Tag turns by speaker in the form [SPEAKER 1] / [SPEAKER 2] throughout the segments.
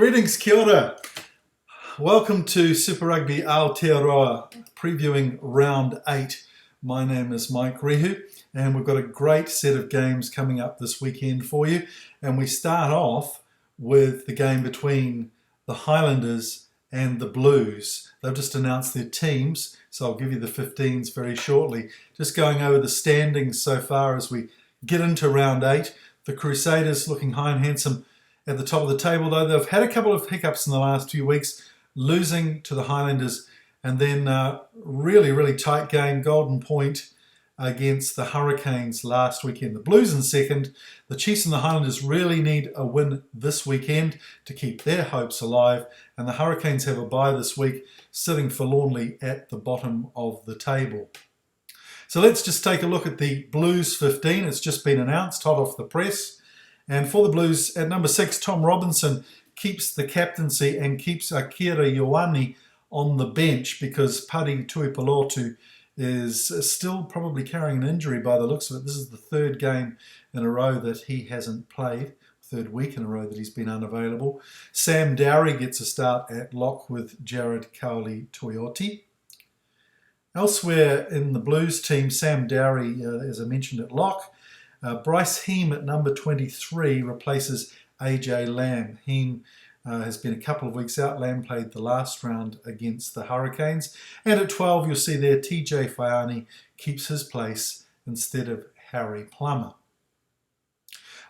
[SPEAKER 1] Greetings, kia ora. Welcome to Super Rugby Aotearoa, previewing round 8. My name is Mike Rehu, and we've got a great set of games coming up this weekend for you. And we start off with the game between the Highlanders and the Blues. They've just announced their teams, so I'll give you the 15s very shortly. Just going over the standings so far as we get into round 8. The Crusaders looking high and handsome at the top of the table, though they've had a couple of hiccups in the last few weeks, losing to the Highlanders, and then really tight game, Golden Point against the Hurricanes last weekend. The Blues in second. The Chiefs and the Highlanders really need a win this weekend to keep their hopes alive, and the Hurricanes have a bye this week, sitting forlornly at the bottom of the table. So let's just take a look at the Blues 15. It's just been announced, hot off the press. And for the Blues, at number 6, Tom Robinson keeps the captaincy and keeps Akira Ioane on the bench because Pari Tuipulotu is still probably carrying an injury by the looks of it. This is the third game in a row that he hasn't played, third week in a row that he's been unavailable. Sam Dowry gets a start at lock with Jared Cowley-Toyoti. Elsewhere in the Blues team, Sam Dowry, as I mentioned, at lock. Bryce Heem at number 23 replaces AJ Lamb. Heem has been a couple of weeks out. Lamb played the last round against the Hurricanes. And at 12, you'll see there TJ Faiani keeps his place instead of Harry Plummer.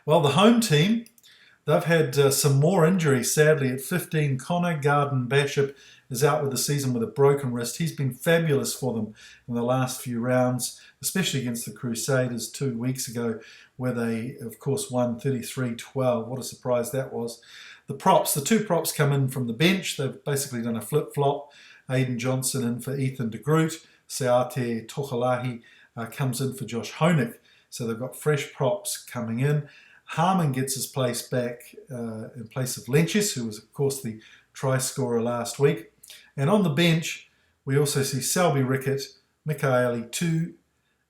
[SPEAKER 1] Well, the home team, they've had some more injuries, sadly. At 15, Connor Garden-Bishop is out with the season with a broken wrist. He's been fabulous for them in the last few rounds, especially against the Crusaders 2 weeks ago, where they, of course, won 33-12. What a surprise that was. The two props come in from the bench. They've basically done a flip-flop. Aidan Johnson in for Ethan de Groot. Seate Tohalahi comes in for Josh Honig. So they've got fresh props coming in. Harmon gets his place back in place of Lynches, who was, of course, the try scorer last week. And on the bench, we also see Selby Rickett, Mikaeli Tu,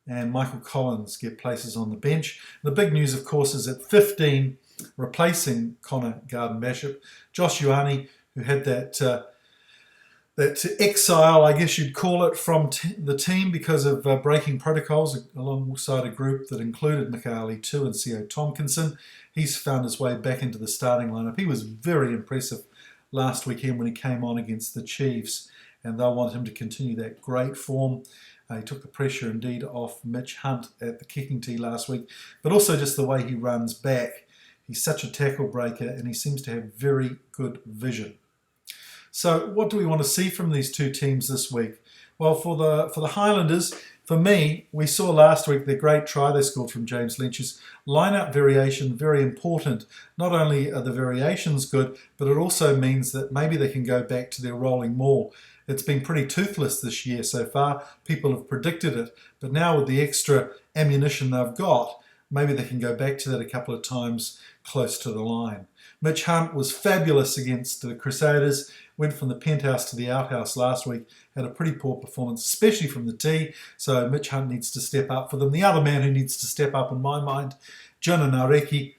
[SPEAKER 1] and Michael Collins get places on the bench. The big news, of course, is at 15, replacing Connor Garden-Bishop, Josh Ioane, who had that exile, I guess you'd call it, from the team because of breaking protocols alongside a group that included Mikaeli Tu and C.O. Tompkinson. He's found his way back into the starting lineup. He was very impressive last weekend when he came on against the Chiefs, and they'll want him to continue that great form. He took the pressure indeed off Mitch Hunt at the kicking tee last week, but also just the way he runs back. He's such a tackle breaker, and he seems to have very good vision. So what do we want to see from these two teams this week? Well, for the Highlanders, for me, we saw last week the great try they scored from James Lynch's. Line-out variation, very important. Not only are the variations good, but it also means that maybe they can go back to their rolling maul. It's been pretty toothless this year so far. People have predicted it. But now with the extra ammunition they've got, maybe they can go back to that a couple of times close to the line. Mitch Hunt was fabulous against the Crusaders. Went from the penthouse to the outhouse last week. Had a pretty poor performance, especially from the tee. So Mitch Hunt needs to step up for them. The other man who needs to step up, in my mind, Jonah Nareki.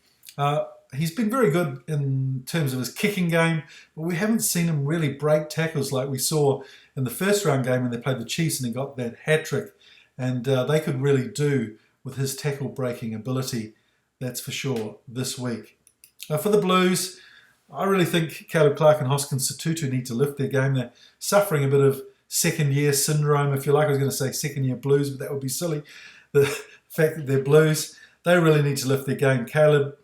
[SPEAKER 1] He's been very good in terms of his kicking game, but we haven't seen him really break tackles like we saw in the first round game when they played the Chiefs and he got that hat-trick. And they could really do with his tackle-breaking ability, that's for sure, this week. For the Blues, I really think Caleb Clark and Hoskins Sotutu need to lift their game. They're suffering a bit of second-year syndrome, if you like. I was going to say second-year blues, but that would be silly. The fact that they're Blues, they really need to lift their game. Caleb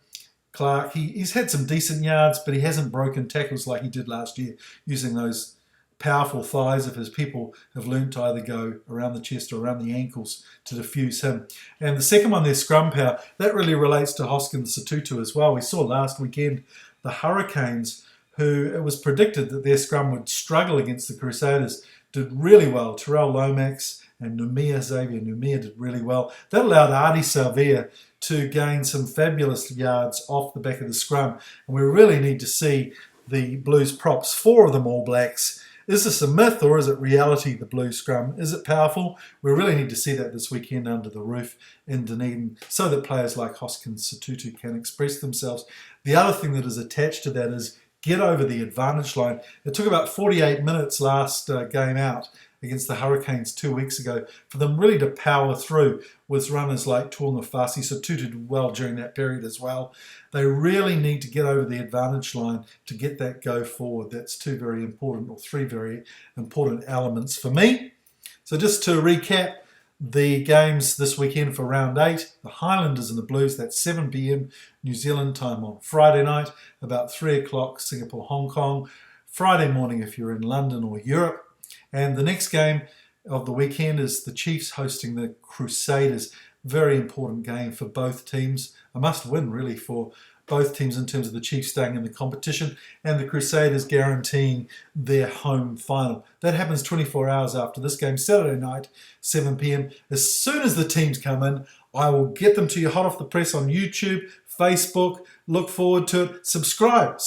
[SPEAKER 1] Clark, he's had some decent yards, but he hasn't broken tackles like he did last year, using those powerful thighs of his. People have learned to either go around the chest or around the ankles to diffuse him. And the second one, their scrum power, that really relates to Hoskins Sotutu as well. We saw last weekend the Hurricanes, who it was predicted that their scrum would struggle against the Crusaders, did really well. Terrell Lomax and Xavier Numia did really well. That allowed Adi Savia to gain some fabulous yards off the back of the scrum. And we really need to see the Blues props, 4 of them All Blacks. Is this a myth or is it reality, the Blues scrum? Is it powerful? We really need to see that this weekend under the roof in Dunedin so that players like Hoskins Sotutu can express themselves. The other thing that is attached to that is get over the advantage line. It took about 48 minutes last game out against the Hurricanes 2 weeks ago for them really to power through with runners like Tuangafasi. So Tutu did well during that period as well. They really need to get over the advantage line to get that go forward. That's two very important, or three very important elements for me. So just to recap, the games this weekend for round 8, the Highlanders and the Blues, that's 7 p.m. New Zealand time on Friday night, about 3 o'clock Singapore, Hong Kong, Friday morning if you're in London or Europe. And the next game of the weekend is the Chiefs hosting the Crusaders. Very important game for both teams. A must win really for both teams in terms of the Chiefs staying in the competition and the Crusaders guaranteeing their home final. That happens 24 hours after this game, Saturday night, 7 p.m. As soon as the teams come in, I will get them to you hot off the press on YouTube, Facebook. Look forward to it. Subscribe,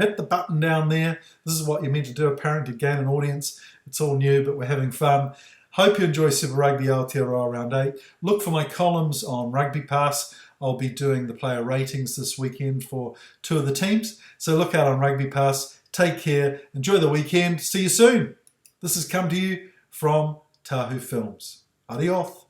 [SPEAKER 1] hit the button down there. This is what you're meant to do, apparently, to gain an audience. It's all new, but we're having fun. Hope you enjoy Super Rugby Aotearoa round 8. Look for my columns on Rugby Pass. I'll be doing the player ratings this weekend for 2 of the teams. So look out on Rugby Pass. Take care. Enjoy the weekend. See you soon. This has come to you from Tahu Films. Adios.